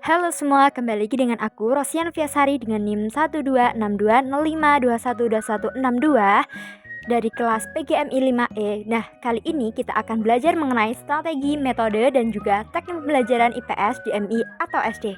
Halo semua, kembali lagi dengan aku Rosian Viasari dengan NIM 1262505212162 dari kelas PGMI 5E. Nah, kali ini kita akan belajar mengenai strategi, metode, dan juga teknik pembelajaran IPS di MI atau SD.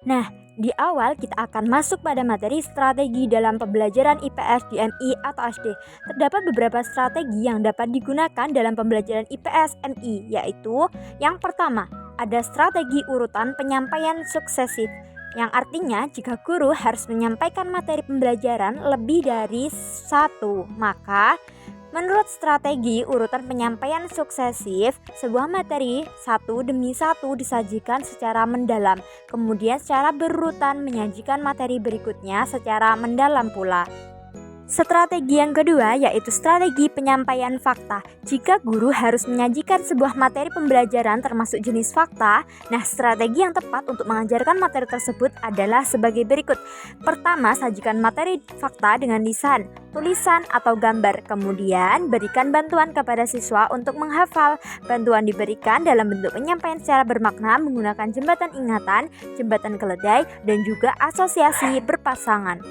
Nah, di awal kita akan masuk pada materi strategi dalam pembelajaran IPS di MI atau SD. Terdapat beberapa strategi yang dapat digunakan dalam pembelajaran IPS MI, yaitu yang pertama, ada strategi urutan penyampaian suksesif, yang artinya jika guru harus menyampaikan materi pembelajaran lebih dari satu, maka menurut strategi urutan penyampaian suksesif, sebuah materi satu demi satu disajikan secara mendalam, kemudian secara berurutan menyajikan materi berikutnya secara mendalam pula. Strategi yang kedua yaitu strategi penyampaian fakta. Jika guru harus menyajikan sebuah materi pembelajaran termasuk jenis fakta, nah strategi yang tepat untuk mengajarkan materi tersebut adalah sebagai berikut. Pertama, sajikan materi fakta dengan lisan, tulisan, atau gambar. Kemudian, berikan bantuan kepada siswa untuk menghafal. Bantuan diberikan dalam bentuk penyampaian secara bermakna menggunakan jembatan ingatan, jembatan keledai, dan juga asosiasi berpasangan.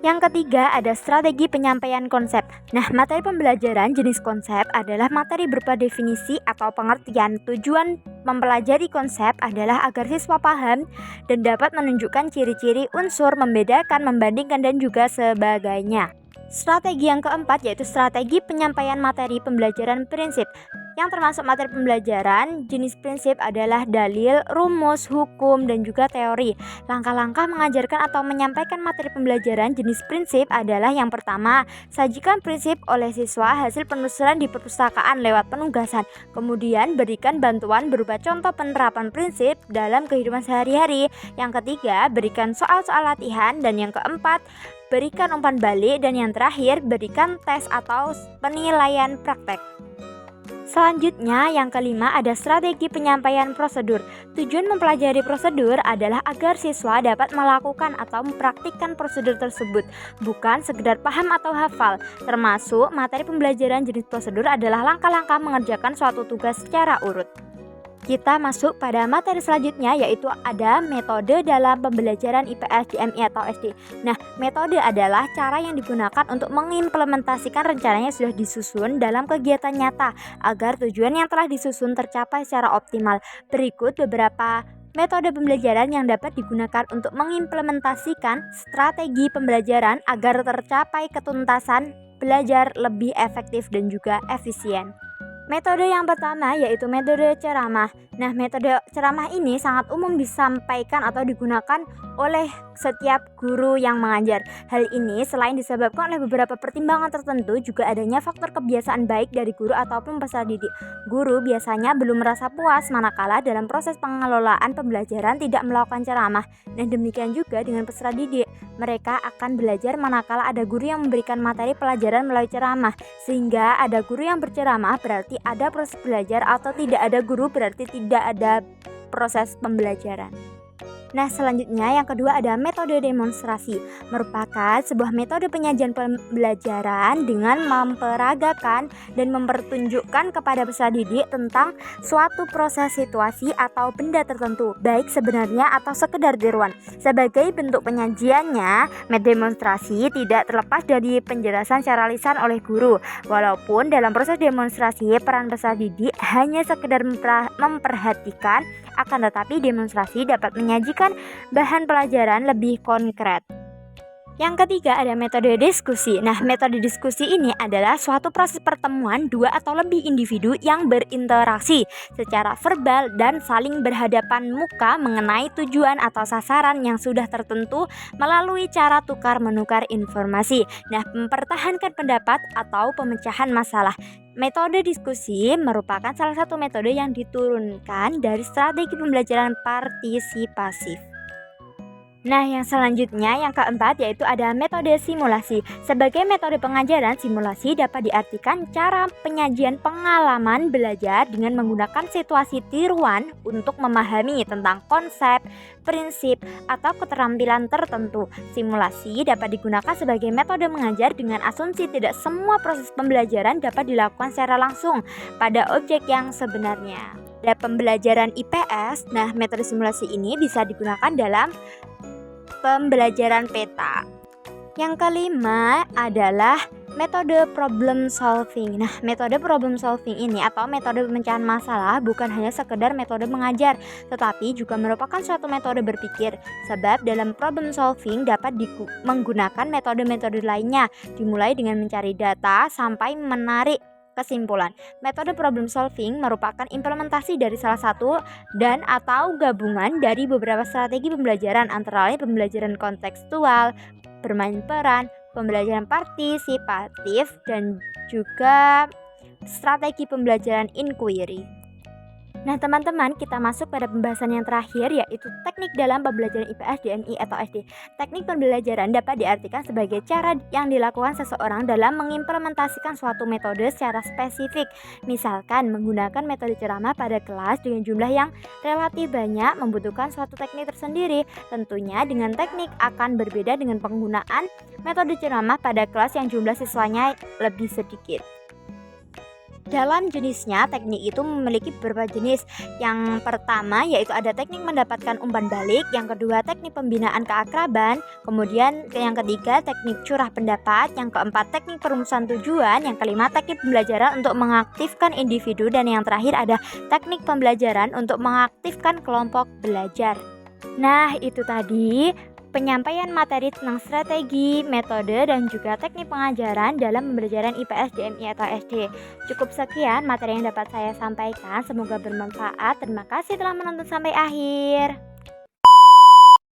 Yang ketiga, ada strategi penyampaian konsep. Nah, materi pembelajaran jenis konsep adalah materi berupa definisi atau pengertian. Tujuan mempelajari konsep adalah agar siswa paham dan dapat menunjukkan ciri-ciri, unsur, membedakan, membandingkan, dan juga sebagainya. Strategi yang keempat yaitu strategi penyampaian materi pembelajaran prinsip. Yang termasuk materi pembelajaran jenis prinsip adalah dalil, rumus, hukum, dan juga teori. Langkah-langkah mengajarkan atau menyampaikan materi pembelajaran jenis prinsip adalah yang pertama, sajikan prinsip oleh siswa hasil penelusuran di perpustakaan lewat penugasan. Kemudian berikan bantuan berupa contoh penerapan prinsip dalam kehidupan sehari-hari. Yang ketiga, berikan soal-soal latihan. Dan yang keempat, berikan umpan balik. Dan yang terakhir, berikan tes atau penilaian praktek. Selanjutnya, yang kelima ada strategi penyampaian prosedur. Tujuan mempelajari prosedur adalah agar siswa dapat melakukan atau mempraktikkan prosedur tersebut, bukan sekedar paham atau hafal. Termasuk materi pembelajaran jenis prosedur adalah langkah-langkah mengerjakan suatu tugas secara urut. Kita masuk pada materi selanjutnya yaitu ada metode dalam pembelajaran IPS di MI atau SD. Nah, metode adalah cara yang digunakan untuk mengimplementasikan rencana yang sudah disusun dalam kegiatan nyata agar tujuan yang telah disusun tercapai secara optimal. Berikut beberapa metode pembelajaran yang dapat digunakan untuk mengimplementasikan strategi pembelajaran agar tercapai ketuntasan belajar lebih efektif dan juga efisien. Metode yang pertama yaitu metode ceramah. Nah, metode ceramah ini sangat umum disampaikan atau digunakan oleh setiap guru yang mengajar. Hal ini selain disebabkan oleh beberapa pertimbangan tertentu, juga adanya faktor kebiasaan baik dari guru ataupun peserta didik. Guru biasanya belum merasa puas manakala dalam proses pengelolaan pembelajaran tidak melakukan ceramah. Dan demikian juga dengan peserta didik. Mereka akan belajar manakala ada guru yang memberikan materi pelajaran melalui ceramah. Sehingga ada guru yang berceramah berarti ada proses belajar, atau tidak ada guru berarti tidak ada proses pembelajaran. Nah, selanjutnya yang kedua ada metode demonstrasi. Merupakan sebuah metode penyajian pembelajaran dengan memperagakan dan mempertunjukkan kepada peserta didik tentang suatu proses, situasi, atau benda tertentu, baik sebenarnya atau sekedar tiruan. Sebagai bentuk penyajiannya, metode demonstrasi tidak terlepas dari penjelasan secara lisan oleh guru. Walaupun dalam proses demonstrasi peran peserta didik hanya sekedar memperhatikan, akan tetapi demonstrasi dapat menyajikan bahan pelajaran lebih konkret. Yang ketiga ada metode diskusi. Nah, metode diskusi ini adalah suatu proses pertemuan dua atau lebih individu yang berinteraksi secara verbal dan saling berhadapan muka mengenai tujuan atau sasaran yang sudah tertentu melalui cara tukar-menukar informasi. Nah, mempertahankan pendapat atau pemecahan masalah. Metode diskusi merupakan salah satu metode yang diturunkan dari strategi pembelajaran partisipasif. Nah, yang selanjutnya yang keempat yaitu ada metode simulasi. Sebagai metode pengajaran, simulasi dapat diartikan cara penyajian pengalaman belajar dengan menggunakan situasi tiruan untuk memahami tentang konsep, prinsip, atau keterampilan tertentu. Simulasi dapat digunakan sebagai metode mengajar dengan asumsi tidak semua proses pembelajaran dapat dilakukan secara langsung pada objek yang sebenarnya. Pada pembelajaran IPS, nah metode simulasi ini bisa digunakan dalam pembelajaran peta. Yang kelima adalah metode problem solving. Nah, metode problem solving ini atau metode pemecahan masalah bukan hanya sekedar metode mengajar, tetapi juga merupakan suatu metode berpikir. Sebab dalam problem solving dapat menggunakan metode-metode lainnya, dimulai dengan mencari data sampai menarik kesimpulan. Metode problem solving merupakan implementasi dari salah satu dan atau gabungan dari beberapa strategi pembelajaran, antara lain pembelajaran kontekstual, bermain peran, pembelajaran partisipatif, dan juga strategi pembelajaran inquiry. Nah teman-teman, kita masuk pada pembahasan yang terakhir, yaitu teknik dalam pembelajaran IPS, DMI, atau SD. Teknik pembelajaran dapat diartikan sebagai cara yang dilakukan seseorang dalam mengimplementasikan suatu metode secara spesifik. Misalkan menggunakan metode ceramah pada kelas dengan jumlah yang relatif banyak membutuhkan suatu teknik tersendiri. Tentunya dengan teknik akan berbeda dengan penggunaan metode ceramah pada kelas yang jumlah siswanya lebih sedikit. Dalam jenisnya, teknik itu memiliki beberapa jenis. Yang pertama yaitu ada teknik mendapatkan umpan balik, yang kedua teknik pembinaan keakraban, kemudian yang ketiga teknik curah pendapat, yang keempat teknik perumusan tujuan, yang kelima teknik pembelajaran untuk mengaktifkan individu, dan yang terakhir ada teknik pembelajaran untuk mengaktifkan kelompok belajar. Nah, itu tadi penyampaian materi tentang strategi, metode, dan juga teknik pengajaran dalam pembelajaran IPS, DMI, atau SD. Cukup sekian materi yang dapat saya sampaikan, semoga bermanfaat. Terima kasih telah menonton sampai akhir.